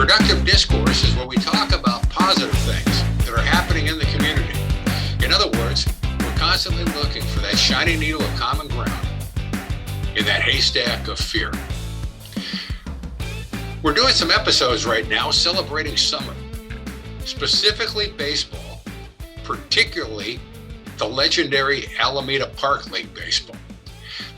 Productive discourse is where we talk about positive things that are happening in the community. In other words, we're constantly looking for that shiny needle of common ground in that haystack of fear. We're doing some episodes right now celebrating summer, specifically baseball, particularly the legendary Alameda Park League baseball.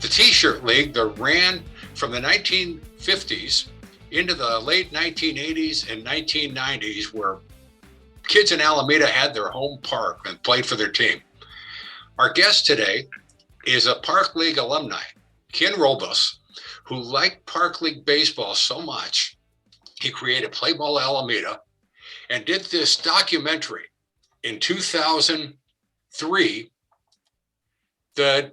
The T-shirt league that ran from the 1950s into the late 1980s and 1990s, where kids in Alameda had their home park and played for their team. Our guest today is a Park League alumni, Ken Robles, who liked Park League baseball so much, he created Play Ball Alameda and did this documentary in 2003 that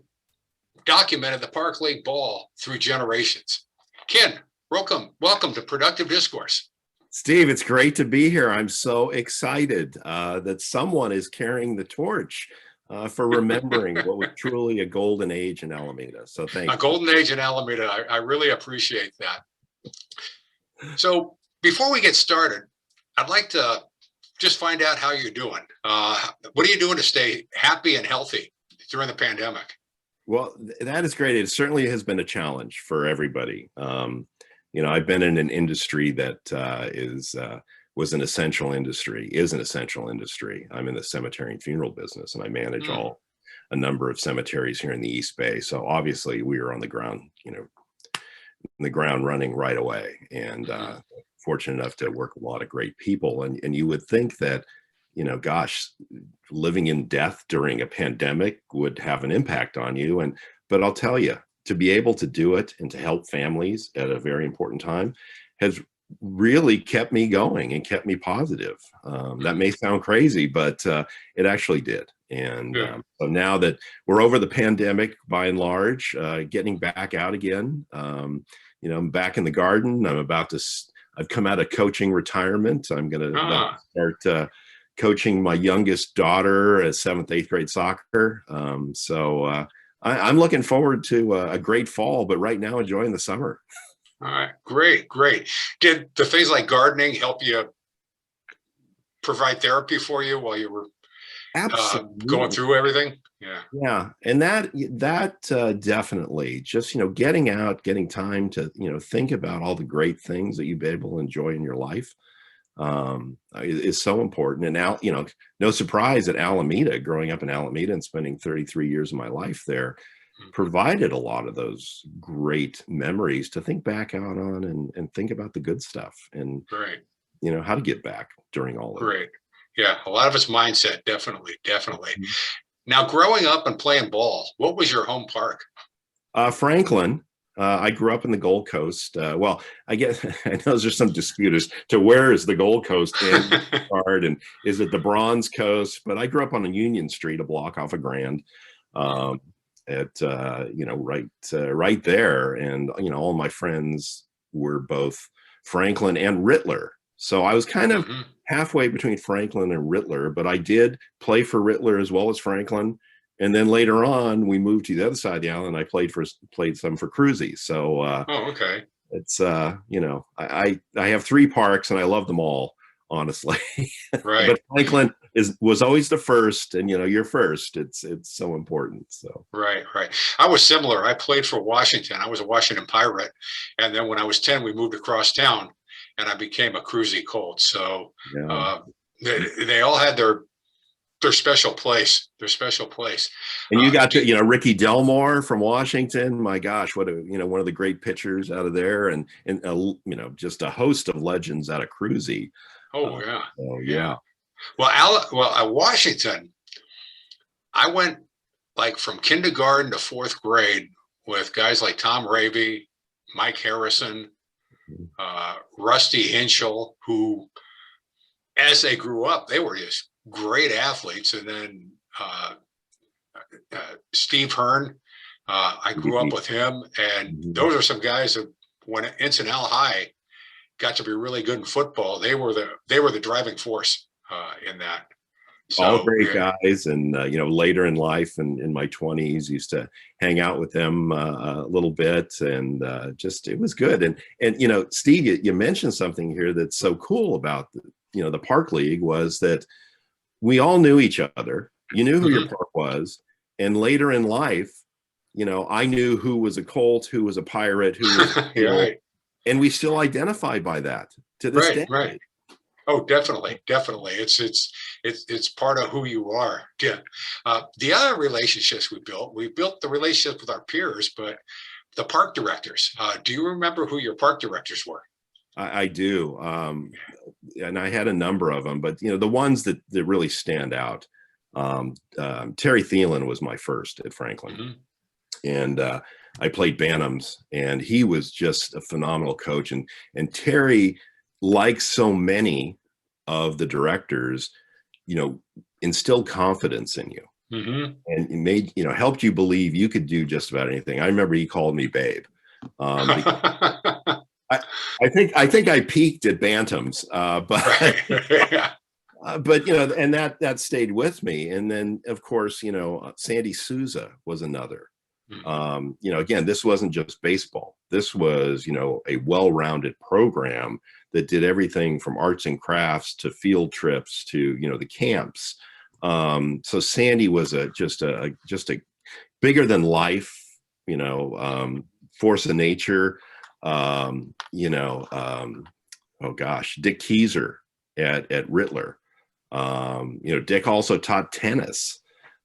documented the Park League ball through generations. Ken, welcome to Productive Discourse. Steve, it's great to be here. I'm so excited that someone is carrying the torch for remembering what was truly a golden age in Alameda. So thank you. A golden age in Alameda. I really appreciate that. So before we get started, I'd like to just find out how you're doing. What are you doing to stay happy and healthy during the pandemic? Well, that is great. It certainly has been a challenge for everybody. I've been in an industry that was an essential industry, is an essential industry. I'm in the cemetery and funeral business, and I manage a number of cemeteries here in the East Bay. So obviously we were on the ground, running right away, and fortunate enough to work with a lot of great people. And you would think that, living in death during a pandemic would have an impact on you. But I'll tell you, to be able to do it and to help families at a very important time has really kept me going and kept me positive. That may sound crazy, but it actually did. And so now that we're over the pandemic, by and large, getting back out again, I'm back in the garden. I've come out of coaching retirement. I'm going to start coaching my youngest daughter at 7th, 8th grade soccer. I'm looking forward to a great fall, but right now enjoying the summer. All right, great. Did the things like gardening help you provide therapy for you while you were going through everything? Yeah. And that definitely just, getting out, getting time to, think about all the great things that you've been able to enjoy in your life is so important. And now, no surprise that Alameda, growing up in Alameda and spending 33 years of my life there, provided a lot of those great memories to think back out on and think about the good stuff and, how to get back during all of it. Great. Yeah. A lot of it's mindset. Definitely. Now, growing up and playing ball, what was your home park? Franklin. I grew up in the Gold Coast. Well, I guess I know there's some dispute as to where is the Gold Coast card and is it the Bronze Coast? But I grew up on Union Street, a block off of Grand, right there. And all my friends were both Franklin and Rittler. So I was kind of halfway between Franklin and Rittler, but I did play for Rittler as well as Franklin. And then later on, we moved to the other side of the island. I played some for Cruzy. So okay. It's I have 3 parks and I love them all, honestly. Right. But Franklin was always the first, and you're first. It's so important. So right. I was similar. I played for Washington. I was a Washington Pirate, and then when I was 10, we moved across town, and I became a Cruzy Colt. So they all had their special place. And you got to, Ricky Delmore from Washington. My gosh, what one of the great pitchers out of there, and just a host of legends out of Cruzy. Oh yeah. Well, at Washington, I went from kindergarten to 4th grade with guys like Tom Ravy, Mike Harrison, Rusty Hinchell, who, as they grew up, they were just great athletes. And then Steve Hearn, I grew up with him, and those are some guys that when Ensign High got to be really good in football, they were the driving force in that. all So great guys. And, later in life and in my 20s, used to hang out with them a little bit, and it was good. And Steve, you mentioned something here that's so cool about the Park League, was that we all knew each other. You knew who your mhm. park was. And later in life, I knew who was a Colt, who was a Pirate, who was a You're Seal, right. and we still identify by that to this Right, day. right. Oh, definitely, definitely. It's part of who you are. Yeah. The other relationships we built the relationships with our peers, but the park directors. Do you remember who your park directors were? I do. And I had a number of them, but the ones that really stand out. Terry Thielen was my first at Franklin, Hmm. and I played Bantams, and he was just a phenomenal coach. And Terry, like so many of the directors, instilled confidence in you, Hmm. and it made helped you believe you could do just about anything. I remember he called me Babe, because I, I think I peaked at Bantams, but Right. Yeah. and that stayed with me. And then of course, Sandy Souza was another. Mhm. Again, this wasn't just baseball. This was, a well-rounded program that did everything from arts and crafts to field trips to, the camps. So Sandy was just a bigger than life, force of nature. Oh gosh, Dick Keyser at Rittler. Dick also taught tennis.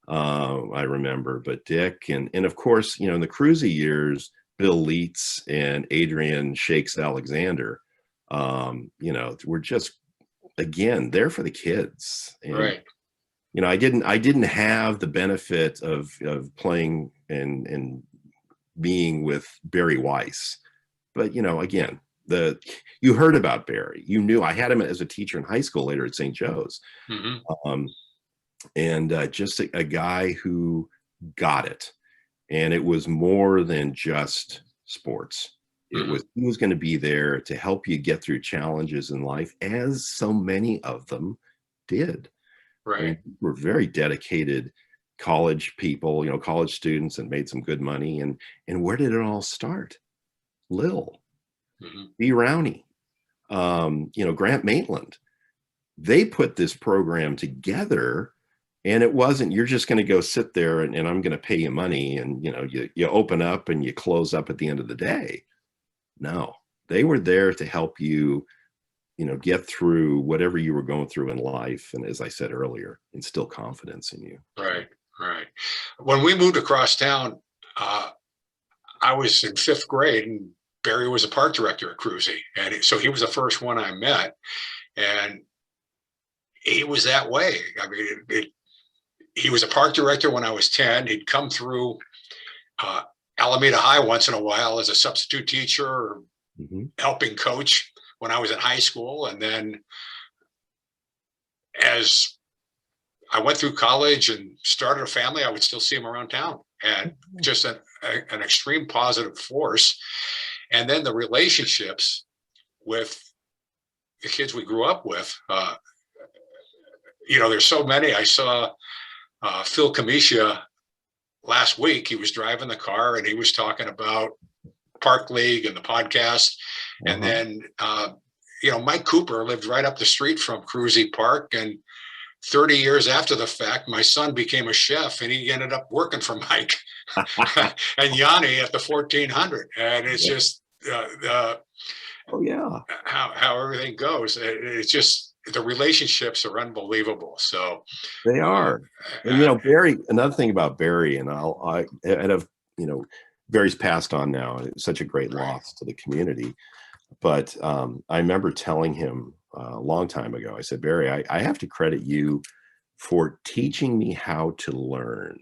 I remember, but Dick and of course, in the Cruzy years, Bill Leitz and Adrian Shakes Alexander, were just again there for the kids. And Right. I didn't have the benefit of playing and being with Barry Weiss, but again, you heard about Barry. You knew I had him as a teacher in high school later at St. Joe's. Hmm. Um, and just a guy who got it. And it was more than just sports. Hmm. He was going to be there to help you get through challenges in life, as so many of them did. I Right. mean, we're very dedicated college people, college students, and made some good money. And where did it all start? Lil, Hmm. B. Rowney, Grant Maitland. They put this program together, and it wasn't you're just going to go sit there and I'm going to pay you money, and you open up and you close up at the end of the day. No, they were there to help you get through whatever you were going through in life, and as I said earlier, instill confidence in you. Right. Right. When we moved across town, uh, I was in fifth grade, and Barry was a park director at Cruzy, and so he was the first one I met, and he was that way. I mean, he was a park director when I was 10. He'd come through uh, Alameda High once in a while as a substitute teacher or Mm-hmm. helping coach when I was in high school. And then as I went through college and started a family, I would still see him around town, and just an extreme positive force. And then the relationships with the kids we grew up with, there's so many. I saw Phil Kamisha last week. He was driving the car and he was talking about Park League and the podcast. And Uh-huh. then, Mike Cooper lived right up the street from Cruzy Park. And 30 years after the fact, my son became a chef and he ended up working for Mike and Yanni at the 1400. And it's just Oh yeah, how everything goes. It's just the relationships are unbelievable. So, they uh, are. And uh, Barry, another thing about Barry, and I have, Barry's passed on now. It's such a great right. loss to the community. But I remember telling him a long time ago, I said, Barry, I have to credit you for teaching me how to learn.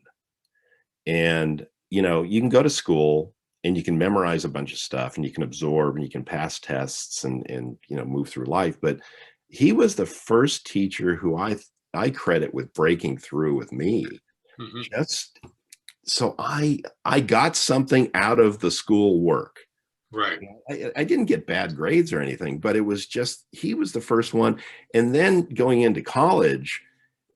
And, you can go to school and you can memorize a bunch of stuff and you can absorb and you can pass tests and move through life. But he was the first teacher who I credit with breaking through with me. Hmm. Just so I got something out of the school work. Right. I didn't get bad grades or anything, but it was just he was the first one. And then going into college,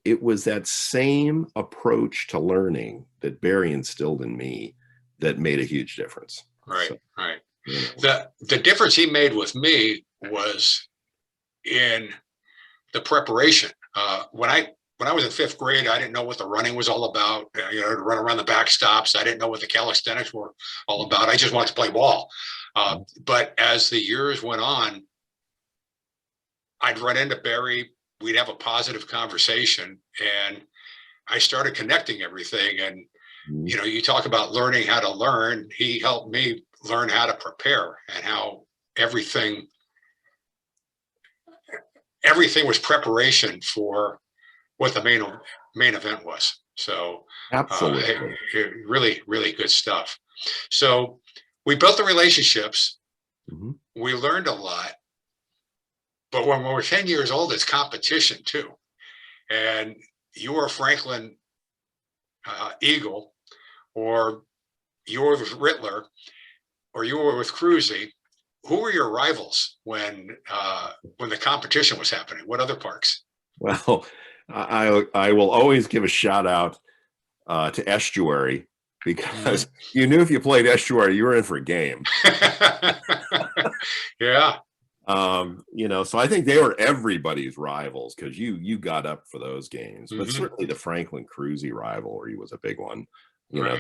it was that same approach to learning that Barry instilled in me that made a huge difference. Right, So, right. you know. The difference he made with me was in the preparation. When I was in fifth grade, I didn't know what the running was all about. You know, to run around the backstops. I didn't know what the calisthenics were all about. I just wanted to play ball. But as the years went on, I'd run into Barry. We'd have a positive conversation, and I started connecting everything. And you know, you talk about learning how to learn. He helped me learn how to prepare, and how everything was preparation for what the main event was. So Absolutely. really, really good stuff. So we built the relationships. Mm-hmm. We learned a lot. But when we're 10 years old, it's competition too. And you were Franklin Eagle, or you were with Rittler, or you were with Cruzy. Who were your rivals when the competition was happening? What other parks? Well, I will always give a shout out to Estuary, because you knew if you played Estuary, you were in for a game. Yeah. You know, so I think they were everybody's rivals, because you got up for those games. But certainly the Franklin Cruzy rivalry was a big one. You know,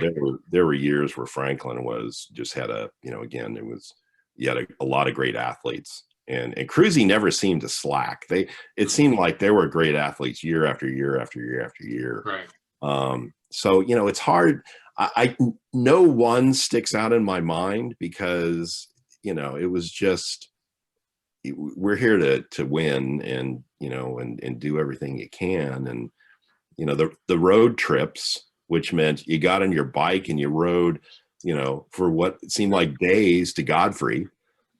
there were years where Franklin was just had a, you know, again, you had a lot of great athletes, and Cruzy never seemed to slack. It seemed like they were great athletes year after year after year after year. Right. So, you know, it's hard. No one sticks out in my mind, because, you know, it was just, we're here to win, and, you know, and do everything you can. And, you know, the road trips, which meant you got on your bike and you rode, you know, for what seemed like days to Godfrey,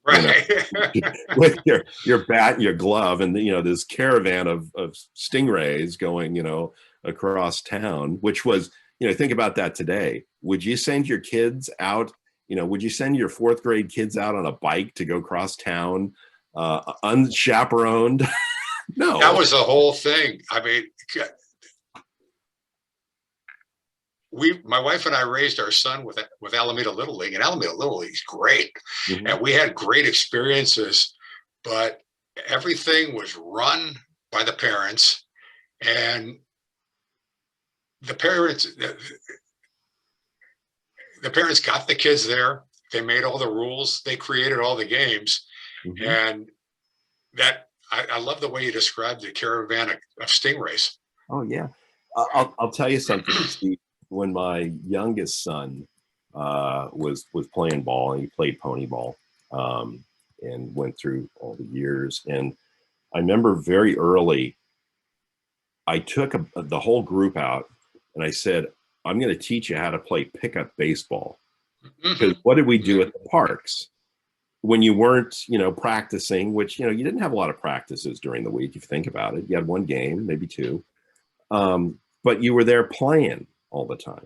right. You know, with your bat and your glove, and, you know, this caravan of stingrays going, you know, across town, which was, you know, think about that today. Would you send your kids out, you know, would you send your fourth grade kids out on a bike to go cross town, unchaperoned? No. That was the whole thing. I mean, my wife and I raised our son with Alameda Little League, and Alameda Little League is great. And we had great experiences, but everything was run by the parents, and the parents got the kids there. They made all the rules. They created all the games. And that, I love the way you described the caravan of stingrays. Oh yeah. I'll tell you something, Steve. When my youngest son was playing ball, and he played pony ball, and went through all the years, and I remember very early, I took the whole group out, and I said, I'm going to teach you how to play pickup baseball. Because what did we do at the parks when you weren't, you know, practicing? Which, you know, you didn't have a lot of practices during the week, if you think about it. You had one game, maybe two, but you were there playing all the time.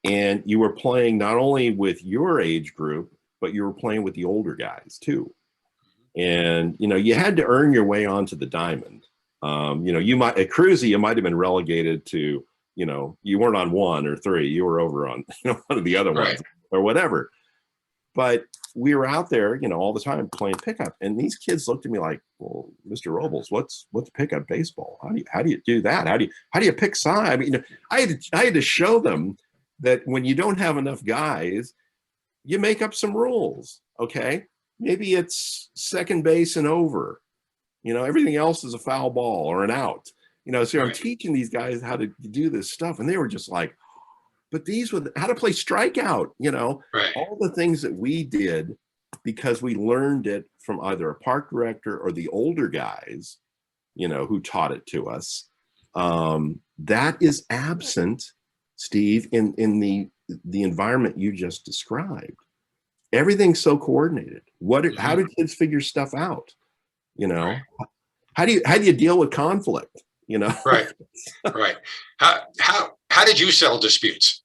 And you were playing not only with your age group, but you were playing with the older guys too. And, you know, you had to earn your way onto the diamond. You know, you might, at Cruzy, you might have been relegated to, you know, you weren't on 1 or 3, you were over on, you know, one of the other ones or whatever. But we were out there, you know, all the time playing pickup. And these kids looked at me like, well, Mr. Robles, what's pickup baseball? How do you do that? How do you pick side? I mean, you know, I had to show them that when you don't have enough guys, you make up some rules. Okay. Maybe it's second base and over, you know, everything else is a foul ball or an out, you know. So I'm teaching these guys how to do this stuff. And they were just like, but these were how to play strikeout, you know, all the things that we did because we learned it from either a park director or the older guys, you know, who taught it to us. That is absent, Steve, in the environment you just described. Everything's so coordinated. How do kids figure stuff out? You know, how do you deal with conflict? You know, right. How did you settle disputes?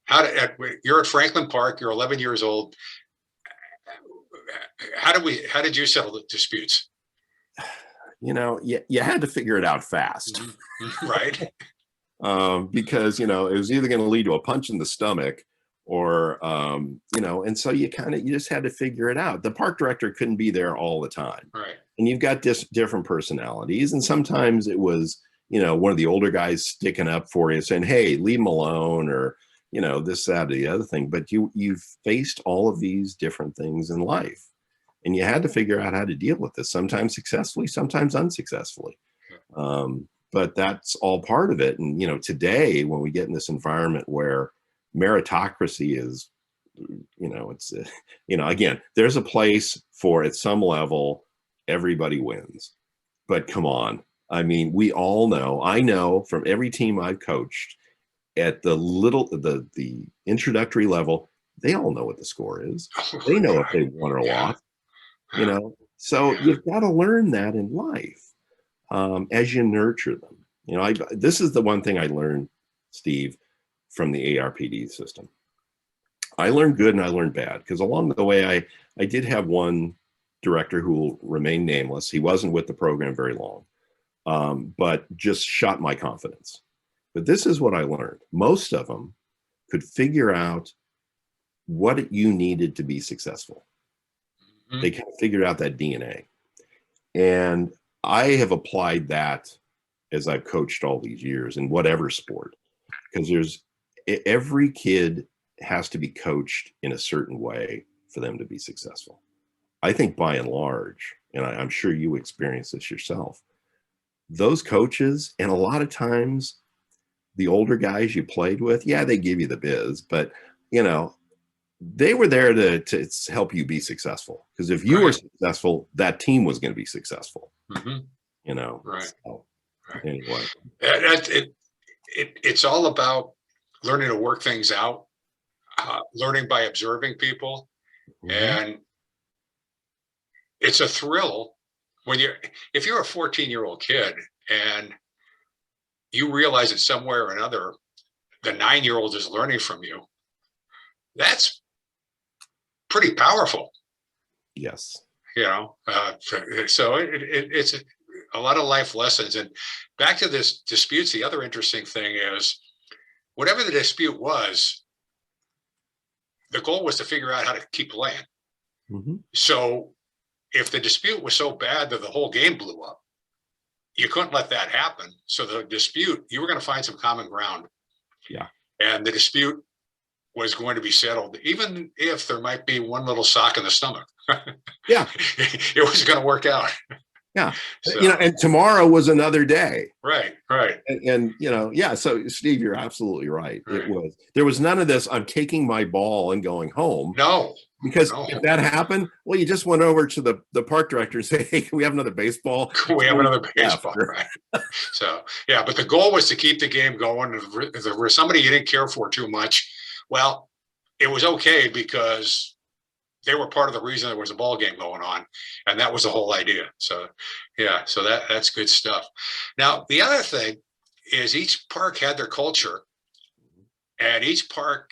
You're at Franklin Park. You're 11 years old. How did you settle the disputes? You know, you had to figure it out fast. Right. because, it was either going to lead to a punch in the stomach or, and so you just had to figure it out. The park director couldn't be there all the time. Right. And you've got different personalities. And sometimes it was, one of the older guys sticking up for you saying, hey, leave him alone, or, this, that, or the other thing. But you've faced all of these different things in life. And you had to figure out how to deal with this, sometimes successfully, sometimes unsuccessfully. But that's all part of it. And, today, when we get in this environment where meritocracy is, it's, again, there's a place for, at some level, everybody wins. But come on. I mean, we all know, I know from every team I've coached at the introductory level, they all know what the score is. They know if they won or lost. So you've got to learn that in life as you nurture them. This is the one thing I learned, Steve, from the ARPD system. I learned good and I learned bad, because along the way, I did have one director who will remain nameless. He wasn't with the program very long, but just shot my confidence. But this is what I learned. Most of them could figure out what you needed to be successful. They kind of figured out that DNA. And I have applied that as I've coached all these years in whatever sport, because every kid has to be coached in a certain way for them to be successful. I think by and large, and I'm sure you experience this yourself, those coaches, and a lot of times the older guys you played with, yeah, they give you the biz, but they were there to help you be successful. Because if you were successful, that team was going to be successful. Right. So, anyway, it's all about learning to work things out, learning by observing people, and it's a thrill if you're a 14-year-old kid and you realize that somewhere or another the 9-year-old is learning from you. That's pretty powerful. Yes. So it's a lot of life lessons. And back to this disputes, the other interesting thing is, whatever the dispute was, the goal was to figure out how to keep playing. So if the dispute was so bad that the whole game blew up, you couldn't let that happen. So the dispute, you were going to find some common ground. Yeah. And the dispute was going to be settled, even if there might be one little sock in the stomach. Yeah. It was going to work out. Yeah. So, and tomorrow was another day. Right. And yeah. So Steve, you're absolutely right. There was none of this, I'm taking my ball and going home. No. Because if that happened, well, you just went over to the park director and say, hey, can we have another baseball? Can we have another baseball? Right. So, yeah, but the goal was to keep the game going. If there was somebody you didn't care for too much, well, it was okay, because they were part of the reason there was a ball game going on, and that was the whole idea. So, yeah, so that's good stuff. Now, the other thing is, each park had their culture, and each park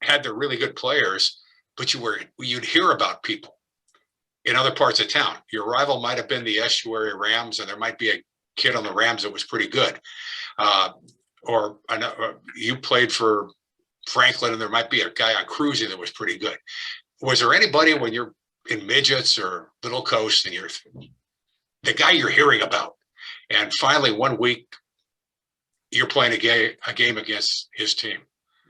had their really good players, but you'd hear about people in other parts of town. Your rival might have been the Estuary Rams, and there might be a kid on the Rams that was pretty good. Or you played for Franklin, and there might be a guy on Cruzy that was pretty good. Was there anybody, when you're in midgets or Little Coast, and you're the guy you're hearing about, and finally one week you're playing a game against his team?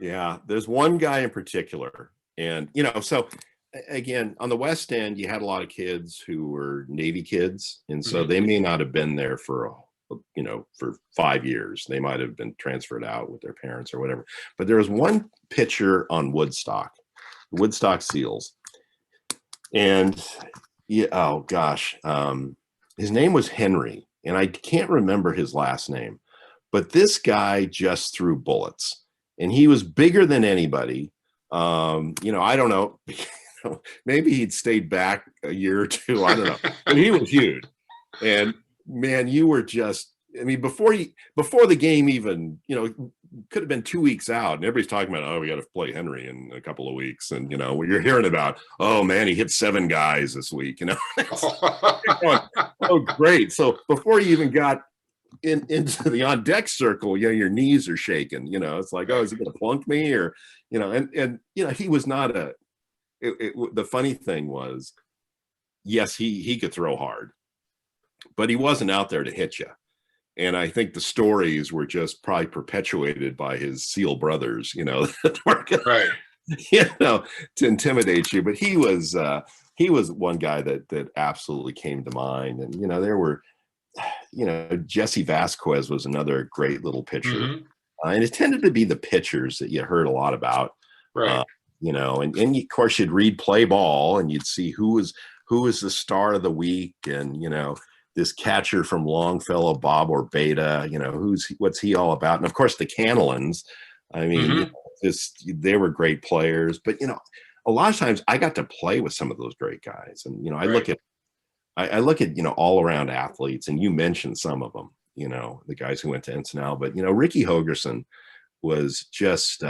Yeah, there's one guy in particular. And, so again, on the West End, you had a lot of kids who were Navy kids. And so they may not have been there for 5 years. They might have been transferred out with their parents or whatever. But there was one pitcher on Woodstock Seals. And his name was Henry. And I can't remember his last name. But this guy just threw bullets. And he was bigger than anybody. I don't know. Maybe he'd stayed back a year or two. I don't know. But he was huge. And man, you were just, before the game even, could have been 2 weeks out, and everybody's talking about, we got to play Henry in a couple of weeks. And, you're hearing about, oh man, he hit 7 guys this week, going, oh, great. So before you even got into the on deck circle, your knees are shaking. It's like, oh, is he going to plunk me, or and he was not a. The funny thing was, yes, he could throw hard, but he wasn't out there to hit you. And I think the stories were just probably perpetuated by his SEAL brothers, that were right. To intimidate you. But he was one guy that absolutely came to mind. And there were, Jesse Vasquez was another great little pitcher, and it tended to be the pitchers that you heard a lot about, right? And of course you'd read Play Ball and you'd see who was the star of the week, and this catcher from Longfellow, Bob Orbeta, what's he all about? And of course the Cannelons, I mean, they were great players. But a lot of times I got to play with some of those great guys, and I look at all around athletes, and you mentioned some of them, the guys who went to Encinal, but Ricky Hogerson was just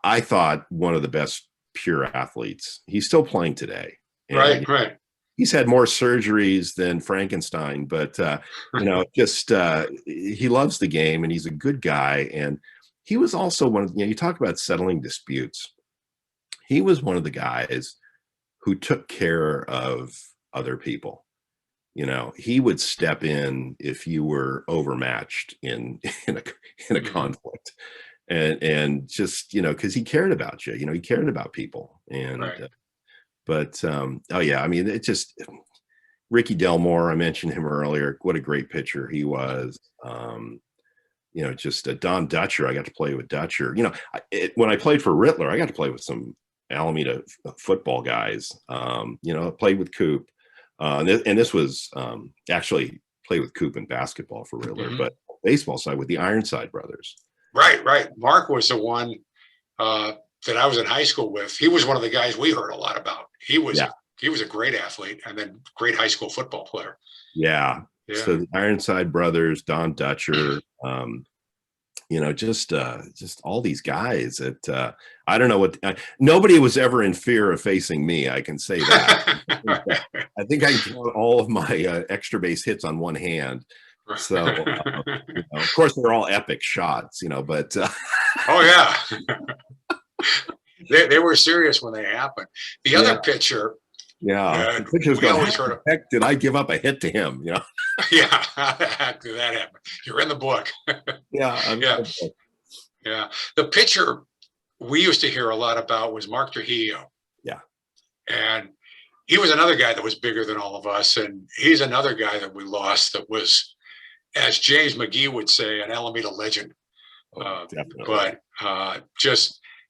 I thought one of the best pure athletes. He's still playing today. And, right. He's had more surgeries than Frankenstein, but he loves the game, and he's a good guy. And he was also one of, you talk about settling disputes. He was one of the guys who took care of other people. He would step in if you were overmatched in a conflict, and just because he cared about you. He cared about people. And but oh yeah, I mean, it just Ricky Delmore, I mentioned him earlier. What a great pitcher he was. Just Don Dutcher. I got to play with Dutcher. When I played for Rittler, I got to play with some Alameda football guys. I played with Coop. And this was actually played with Coop in basketball for Rittler, but baseball side with the Ironside brothers. Right. Mark was the one that I was in high school with. He was one of the guys we heard a lot about. He was a great athlete, and then great high school football player. Yeah. So the Ironside brothers, Don Dutcher, just all these guys that I don't know nobody was ever in fear of facing me. I can say that. I think I can count all of my extra base hits on one hand. So, of course, they're all epic shots, but. Oh, yeah. They were serious when they happened. The other pitcher. Yeah. The pitcher's going, how the heck did I give up a hit to him? Yeah. How the heck did that happen? You're in the book. Yeah. Yeah. The pitcher we used to hear a lot about was Mark Trujillo. Yeah. And he was another guy that was bigger than all of us. And he's another guy that we lost that was, as James McGee would say, an Alameda legend. Definitely. But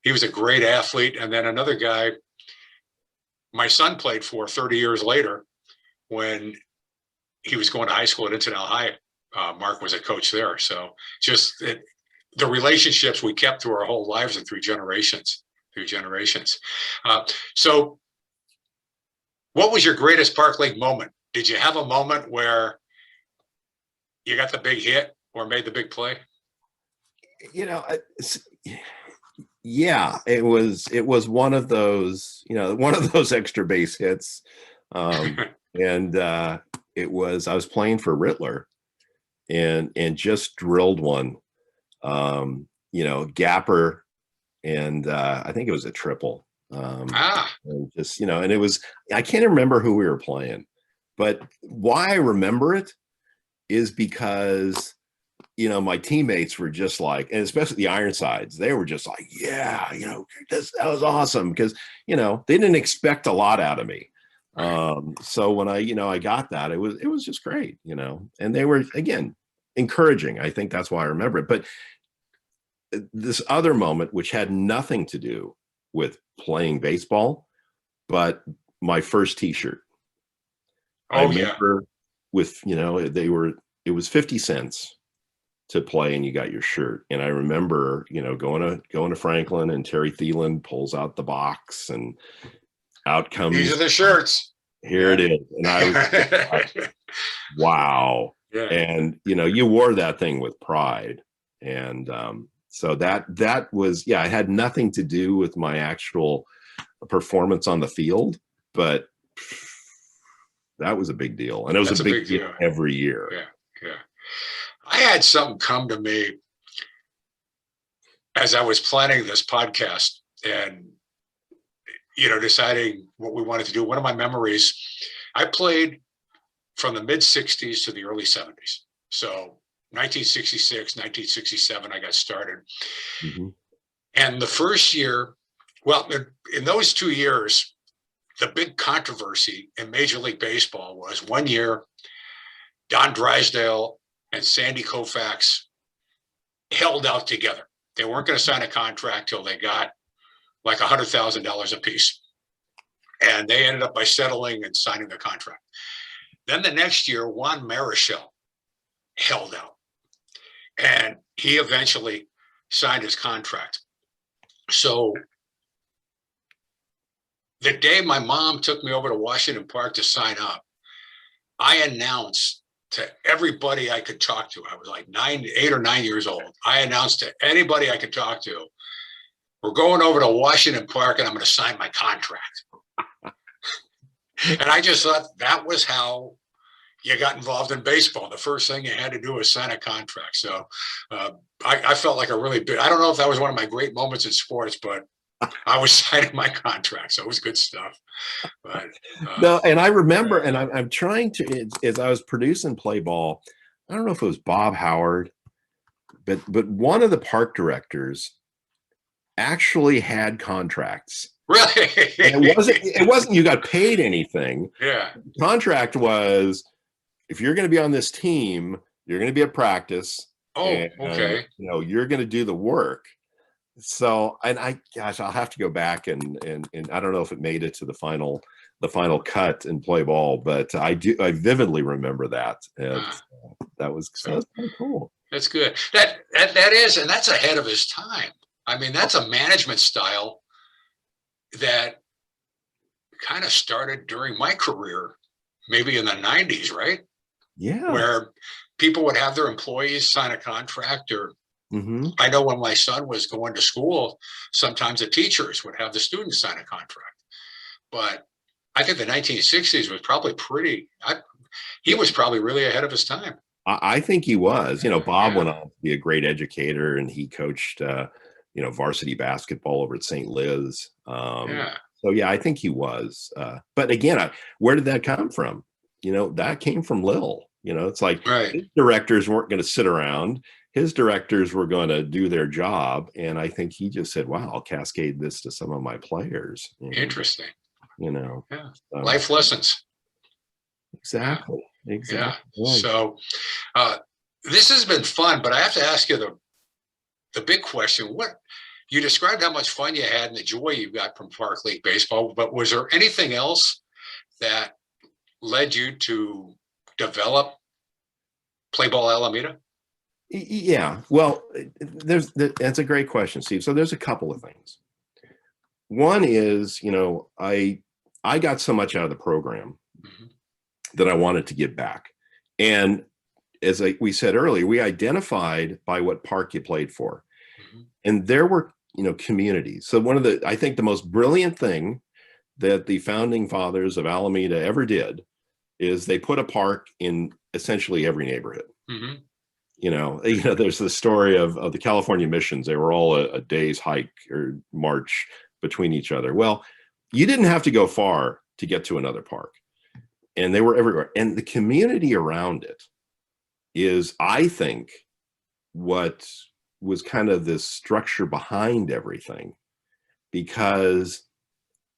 he was a great athlete. And then another guy my son played for 30 years later when he was going to high school at Encinal High. Mark was a coach there. So the relationships we kept through our whole lives and through generations. So what was your greatest Park League moment? Did you have a moment where you got the big hit or made the big play? Yeah, it was one of those, extra base hits. And I was playing for Rittler and just drilled one, gapper. And I think it was a triple. And just, and it was, I can't remember who we were playing, but why I remember it is because my teammates were just like, and especially the Ironsides, they were just like, yeah, that was awesome. Because, they didn't expect a lot out of me. So when I got that, it was just great, and they were, again, encouraging. I think that's why I remember it. But this other moment, which had nothing to do with playing baseball, but my first T-shirt. I remember with, it was 50 cents to play and you got your shirt. And I remember, going to Franklin, and Terry Thielen pulls out the box and out comes. These are the shirts. Here it is. And I was like, wow. Yeah. And, you wore that thing with pride. And so that was, it had nothing to do with my actual performance on the field, but that was a big deal. And it was a big deal every year. Yeah. I had something come to me as I was planning this podcast and, deciding what we wanted to do. One of my memories, I played from the mid 60s to the early 70s. So 1966, 1967, I got started. Mm-hmm. And the first year, well, in those 2 years, the big controversy in Major League Baseball was one year, Don Drysdale and Sandy Koufax held out together. They weren't going to sign a contract till they got like $100,000 a piece. And they ended up by settling and signing the contract. Then the next year, Juan Marichal held out. And he eventually signed his contract. So the day my mom took me over to Washington Park to sign up, I announced to everybody I could talk to. I was like 8 or 9 years old. I announced to anybody I could talk to, we're going over to Washington Park and I'm going to sign my contract. And I just thought that was how you got involved in baseball. The first thing you had to do was sign a contract. So I felt like a really big, I don't know if that was one of my great moments in sports, but I was signing my contract. So it was good stuff. But no, and I remember, and I'm trying to, as I was producing Play Ball, I don't know if it was Bob Howard, but one of the park directors actually had contracts. Really? And it wasn't you got paid anything. Yeah. The contract was, if you're going to be on this team, you're going to be at practice. Oh, and, okay. You're going to do the work. So, and I'll have to go back and I don't know if it made it to the final cut in Play Ball, but I vividly remember that. That was kind of cool. That's good. That is, and that's ahead of his time. I mean, that's a management style that kind of started during my career, maybe in the 90s, right? Yeah. Where people would have their employees sign a contract, or I know when my son was going to school, sometimes the teachers would have the students sign a contract. But I think the 1960s was probably he was probably really ahead of his time. I think he was. Bob went on to be a great educator, and he coached varsity basketball over at St. Liz. So yeah, I think he was. But again, where did that come from? That came from Lil. It's like his directors weren't going to sit around. His directors were going to do their job. And I think he just said, wow, I'll cascade this to some of my players. Interesting. Yeah. Life lessons. Exactly. Yeah. Exactly. So this has been fun, but I have to ask you the big question. What you described how much fun you had and the joy you got from Park League baseball, but was there anything else that led you to develop Play Ball Alameda? Yeah, well, that's a great question, Steve. So there's a couple of things. One is, I got so much out of the program that I wanted to give back. And as we said earlier, we identified by what park you played for. And there were, communities. So I think the most brilliant thing that the founding fathers of Alameda ever did is they put a park in essentially every neighborhood. There's the story of the California missions. They were all a day's hike or march between each other. Well, you didn't have to go far to get to another park, and they were everywhere. And the community around it is, I think, what was kind of this structure behind everything, because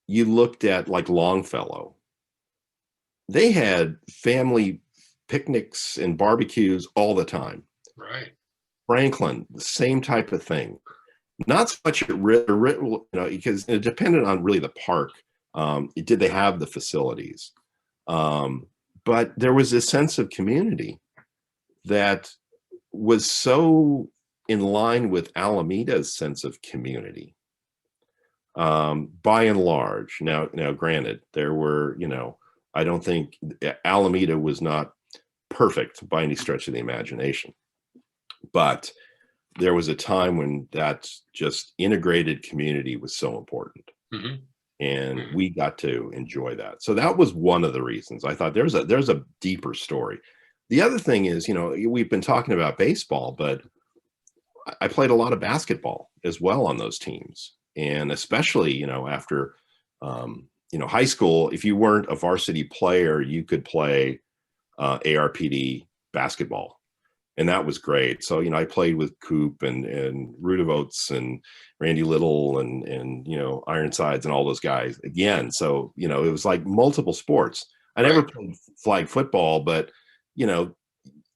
you looked at like Longfellow. They had family picnics and barbecues all the time. Right. Franklin, the same type of thing. Not so much because it depended on really the park. Did they have the facilities? But there was this sense of community that was so in line with Alameda's sense of community. By and large, now granted, there were, I don't think Alameda was not perfect by any stretch of the imagination, but there was a time when that just integrated community was so important. And we got to enjoy that. So that was one of the reasons I thought there's a deeper story. the other thing is, we've been talking about baseball, but I played a lot of basketball as well on those teams. And especially, after, high school, if you weren't a varsity player, you could play ARPD basketball. And that was great. So, I played with Coop and Rudevotes and Randy Little and Ironsides and all those guys again. So, it was like multiple sports. I never played flag football, but,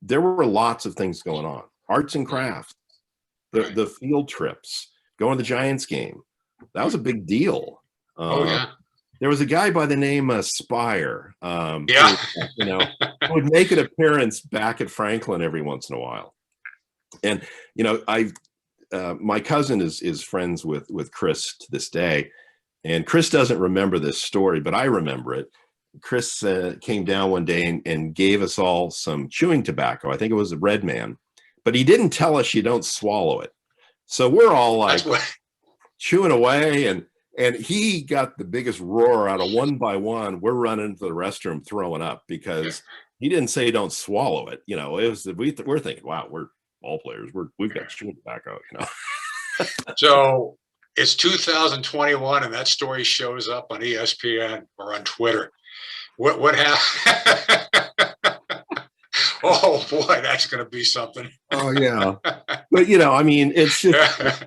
there were lots of things going on. Arts and crafts, the field trips, going to the Giants game. That was a big deal. There was a guy by the name of Spire, who would make an appearance back at Franklin every once in a while. And, my cousin is friends with Chris to this day. And Chris doesn't remember this story, but I remember it. Chris came down one day and gave us all some chewing tobacco. I think it was a Red Man, but he didn't tell us you don't swallow it. So we're all like chewing away, and he got the biggest roar out of one by one. We're running to the restroom throwing up because he didn't say don't swallow it. It was we're thinking, wow, we're ball players. We've got chewing tobacco. So it's 2021, and that story shows up on ESPN or on Twitter. What happened? Oh boy, that's going to be something. Oh yeah, but it's just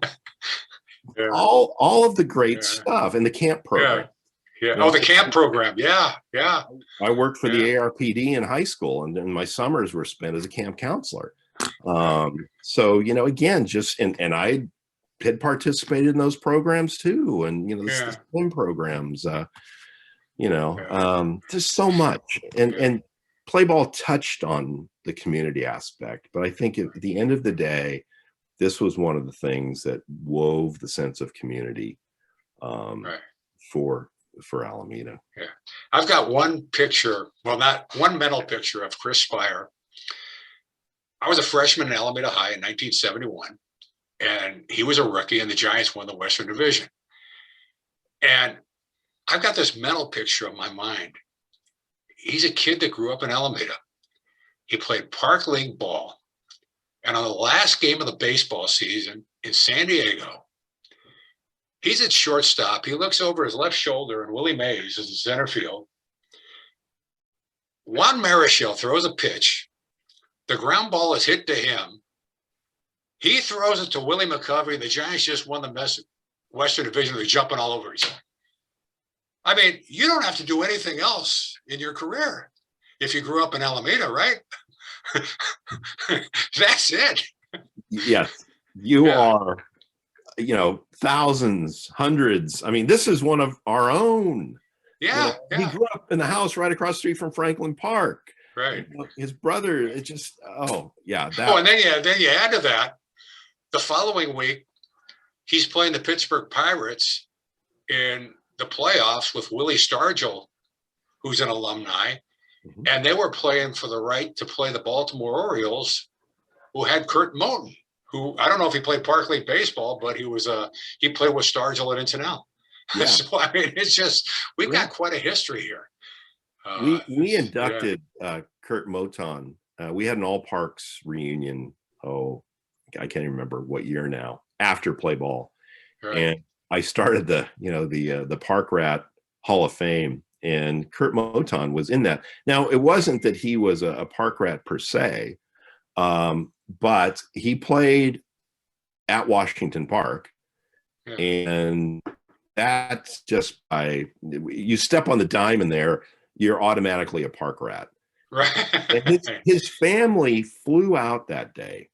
all of the great stuff in the camp program. Oh, the camp program. Yeah. I worked for the ARPD in high school, and then my summers were spent as a camp counselor. So again, just and I had participated in those programs too, and the swim programs. Just so much, and play ball touched on the community aspect, but I think at the end of the day, this was one of the things that wove the sense of community for Alameda. Yeah, I've got one picture, well, not one mental picture of Chris Spire. I was a freshman in Alameda High in 1971, and he was a rookie, and the Giants won the Western Division. And I've got this mental picture in my mind. He's a kid that grew up in Alameda. He played Park League ball. And on the last game of the baseball season in San Diego, he's at shortstop. He looks over his left shoulder, and Willie Mays is in center field. Juan Marichal throws a pitch. The ground ball is hit to him. He throws it to Willie McCovey. The Giants just won the Western Division. They're jumping all over each other. I mean, you don't have to do anything else in your career if you grew up in Alameda, right? That's it. Yes, you are, thousands, hundreds. I mean, this is one of our own. Yeah. He grew up in the house right across the street from Franklin Park. Right. His brother, it just, and then you add to that, the following week, he's playing the Pittsburgh Pirates in the playoffs with Willie Stargell, who's an alumni, and they were playing for the right to play the Baltimore Orioles, who had Kurt Moten, who I don't know if he played Park League baseball, but he played with Stargell at Intanel. Yeah. So I mean, it's just we've got quite a history here. We inducted Kurt Moten. We had an All Parks reunion. Oh, I can't even remember what year now. After play ball, and I started the Park Rat Hall of Fame, and Kurt Moten was in that. Now, it wasn't that he was a Park Rat per se, but he played at Washington Park, and that's just you step on the diamond there, you're automatically a Park Rat. Right. And his family flew out that day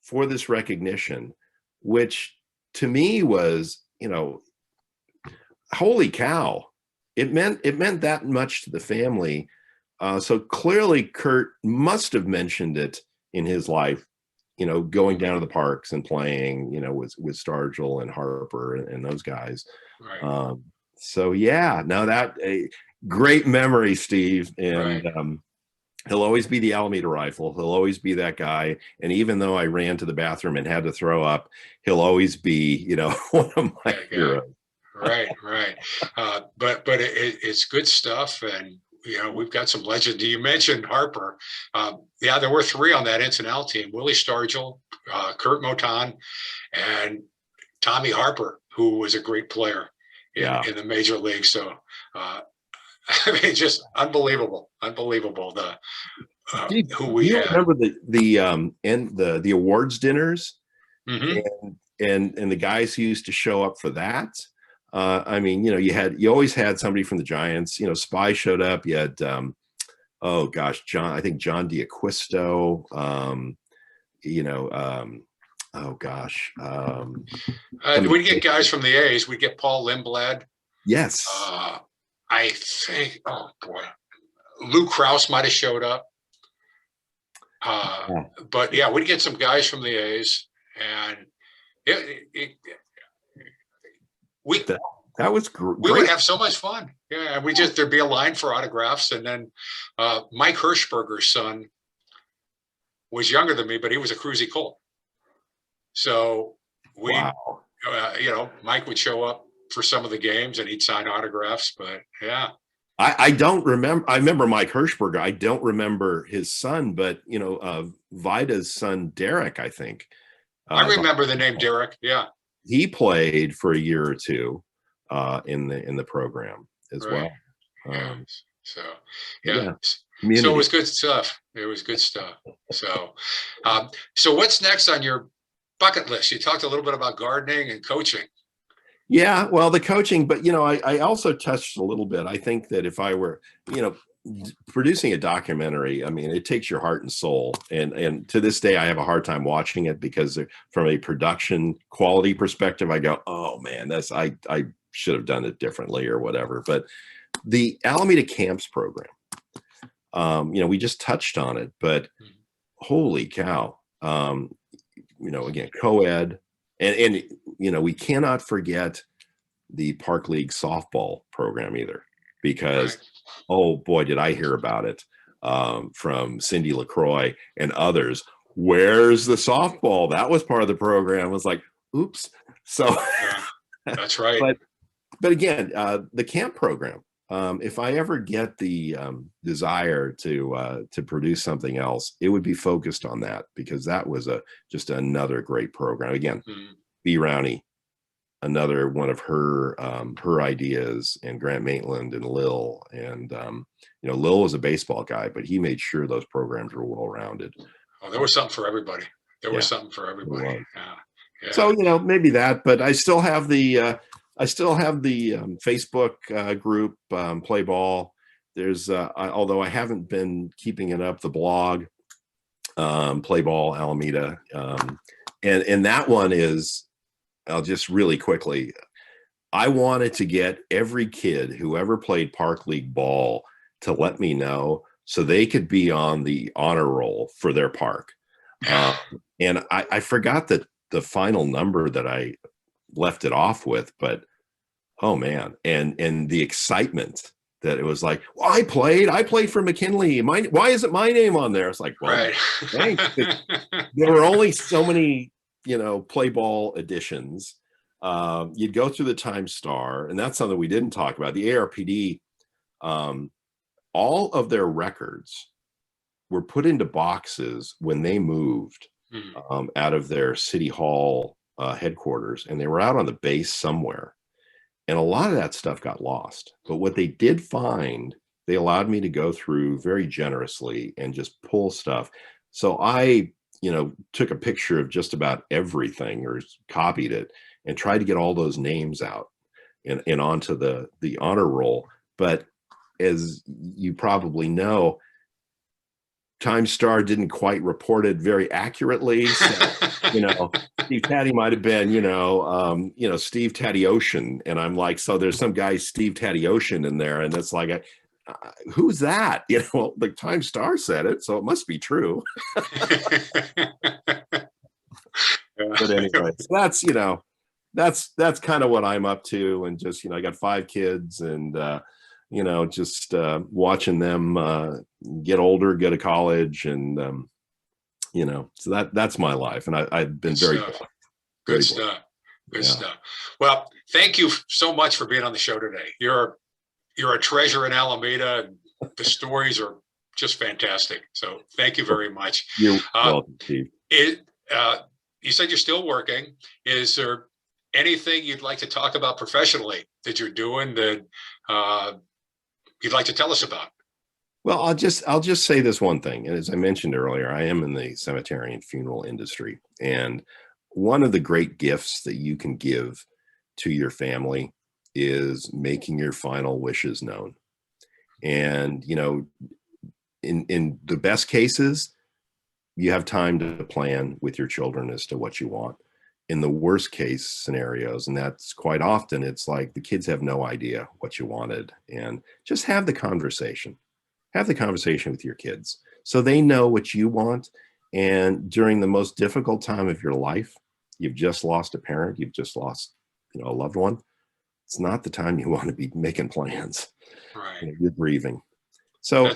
for this recognition, which to me was, holy cow, it meant that much to the family. So clearly Kurt must have mentioned it in his life, going down to the parks and playing, with Stargell and Harper and those guys. Right. So now that a great memory, Steve. And he'll always be the Alameda Rifle. He'll always be that guy. And even though I ran to the bathroom and had to throw up, he'll always be, one of my heroes. Right. But it's good stuff. And we've got some legends. You mentioned Harper. Yeah, there were three on that Incinel team: Willie Stargell, Kurt Moton, and Tommy Harper, who was a great player in the major league. So, I mean, just unbelievable. Who we you had. remember the awards dinners, Mm-hmm. and the guys who used to show up for that. I mean, you always had somebody from the Giants. Spy showed up. You had oh gosh, I think John D'Acquisto. Oh gosh. We'd get guys from the A's. We'd get Paul Lindblad. Yes. I think, oh boy, Lou Krause might have showed up. But yeah, we'd get some guys from the A's, and that was great. We would have so much fun. Yeah, and there'd be a line for autographs, and then Mike Hirschberger's son was younger than me, but he was a Cruzy Colt. So Mike would show up for some of the games, and he'd sign autographs. But yeah, I don't remember. I remember Mike Hirschberger. I don't remember his son, but Vida's son Derek, I think. I remember the name Derek. Yeah, he played for a year or two in the program as well. So Community. So it was good stuff. So, so what's next on your bucket list? You talked a little bit about gardening and coaching. Yeah, well, the coaching, but I also touched a little bit. I think that if I were, producing a documentary, I mean, it takes your heart and soul, and to this day, I have a hard time watching it because from a production quality perspective, I go, oh man, I should have done it differently or whatever. But the Alameda Camps program, we just touched on it, but holy cow, again, co-ed. And we cannot forget the Park League softball program either, because, oh boy, did I hear about it from Cindy LaCroix and others. Where's the softball? That was part of the program. It was like, oops. So that's right. But again, the camp program. If I ever get the desire to produce something else, it would be focused on that, because that was just another great program. Again, B. Rowney, another one of her ideas, and Grant Maitland and Lil. And Lil was a baseball guy, but he made sure those programs were well rounded. Oh, there was something for everybody. Was something for everybody. Yeah. So maybe that, but I still have the Facebook group, Play Ball. There's although I haven't been keeping it up, the blog, Play Ball Alameda, and that one is, I'll just really quickly, I wanted to get every kid who ever played Park League ball to let me know so they could be on the honor roll for their park. And I forgot that the final number that I left it off with, but oh man, and the excitement that it was like, well, I played for McKinley. Why isn't my name on there? It's like, well, right. Thanks. There were only so many, play ball editions. You'd go through the Times Star, and that's something we didn't talk about. The ARPD, all of their records were put into boxes when they moved out of their city hall headquarters, and they were out on the base somewhere. And a lot of that stuff got lost. But what they did find, they allowed me to go through very generously and just pull stuff. So I, took a picture of just about everything, or copied it, and tried to get all those names out and onto the honor roll. But as you probably know, Times Star didn't quite report it very accurately. So, Steve Taddy might have been, Steve Taddy Ocean. And I'm like, so there's some guy, Steve Taddy Ocean, in there. And it's like, who's that? The Times Star said it, so it must be true. But anyway, so that's kind of what I'm up to. And just, I got 5 kids, and, just watching them get older, go to college, and so that's my life, and I've been very good stuff. Good stuff. Well, thank you so much for being on the show today. You're a treasure in Alameda. the stories are just fantastic. So thank you very much. You're welcome, Steve. You said you're still working. Is there anything you'd like to talk about professionally that you're doing that you'd like to tell us about? Well, I'll just say this one thing. And as I mentioned earlier, I am in the cemetery and funeral industry. And one of the great gifts that you can give to your family is making your final wishes known. And, you know, in the best cases, you have time to plan with your children as to what you want. In the worst case scenarios, and that's quite often, it's like the kids have no idea what you wanted. And just have the conversation. Have the conversation with your kids so they know what you want. And during the most difficult time of your life, you've just lost a parent, you've just lost, you know, a loved one. It's not the time you want to be making plans. Right. You know, you're grieving. So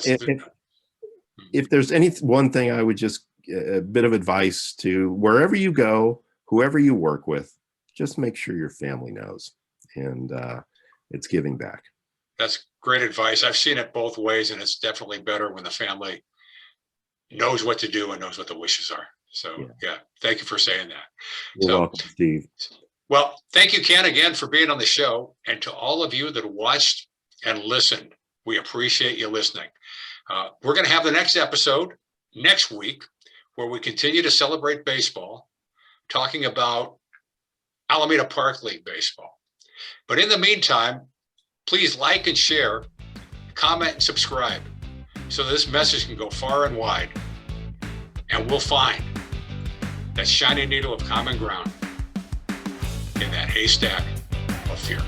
if there's any one thing, I would just a bit of advice to wherever you go, whoever you work with, just make sure your family knows, and it's giving back. That's great advice. I've seen it both ways, and it's definitely better when the family knows what to do and knows what the wishes are. So yeah, thank you for saying that. You're welcome, Steve. Well, thank you, Ken, again for being on the show. And to all of you that watched and listened, we appreciate you listening. We're going to have the next episode next week where we continue to celebrate baseball, talking about Alameda Park League baseball. But in the meantime, please like and share, comment and subscribe so this message can go far and wide. And we'll find that shining needle of common ground in that haystack of fear.